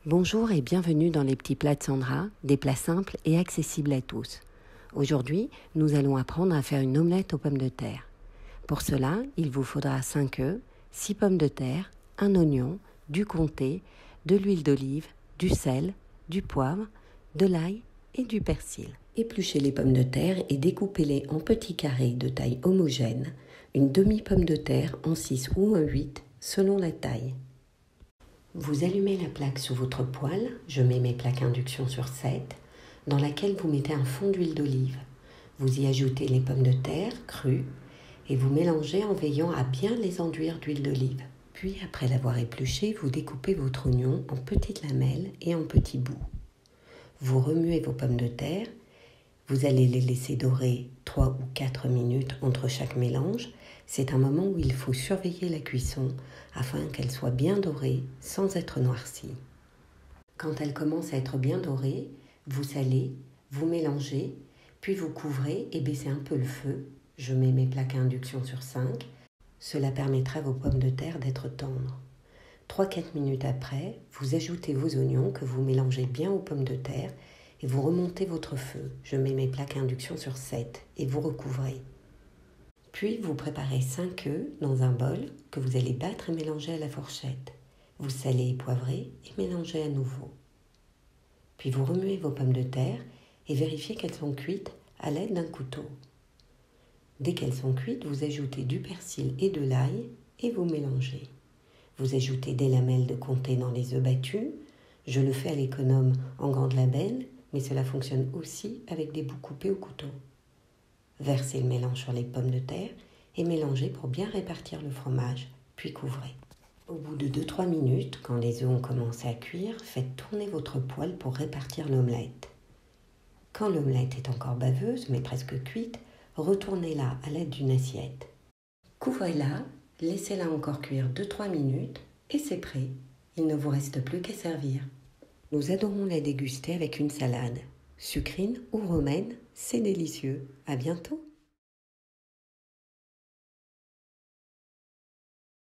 Bonjour et bienvenue dans les petits plats de Sandra, des plats simples et accessibles à tous. Aujourd'hui, nous allons apprendre à faire une omelette aux pommes de terre. Pour cela, il vous faudra 5 œufs, 6 pommes de terre, un oignon, du comté, de l'huile d'olive, du sel, du poivre, de l'ail et du persil. Épluchez les pommes de terre et découpez-les en petits carrés de taille homogène, une demi-pomme de terre en 6 ou en 8 selon la taille. Vous allumez la plaque sous votre poêle, je mets mes plaques induction sur 7, dans laquelle vous mettez un fond d'huile d'olive. Vous y ajoutez les pommes de terre crues et vous mélangez en veillant à bien les enduire d'huile d'olive. Puis, après l'avoir épluché, vous découpez votre oignon en petites lamelles et en petits bouts. Vous remuez vos pommes de terre, vous allez les laisser dorer 3 ou 4 minutes entre chaque mélange. C'est un moment où il faut surveiller la cuisson afin qu'elle soit bien dorée sans être noircie. Quand elle commence à être bien dorée, vous salez, vous mélangez, puis vous couvrez et baissez un peu le feu. Je mets mes plaques à induction sur 5. Cela permettra à vos pommes de terre d'être tendres. 3-4 minutes après, vous ajoutez vos oignons que vous mélangez bien aux pommes de terre et vous remontez votre feu. Je mets mes plaques à induction sur 7 et vous recouvrez. Puis vous préparez 5 œufs dans un bol que vous allez battre et mélanger à la fourchette. Vous salez et poivrez et mélangez à nouveau. Puis vous remuez vos pommes de terre et vérifiez qu'elles sont cuites à l'aide d'un couteau. Dès qu'elles sont cuites, vous ajoutez du persil et de l'ail et vous mélangez. Vous ajoutez des lamelles de comté dans les œufs battus. Je le fais à l'économe en grande lamelle, mais cela fonctionne aussi avec des bouts coupés au couteau. Versez le mélange sur les pommes de terre et mélangez pour bien répartir le fromage, puis couvrez. Au bout de 2-3 minutes, quand les œufs ont commencé à cuire, faites tourner votre poêle pour répartir l'omelette. Quand l'omelette est encore baveuse, mais presque cuite, retournez-la à l'aide d'une assiette. Couvrez-la, laissez-la encore cuire 2-3 minutes et c'est prêt. Il ne vous reste plus qu'à servir. Nous adorons la déguster avec une salade. Sucrine ou romaine, c'est délicieux. À bientôt!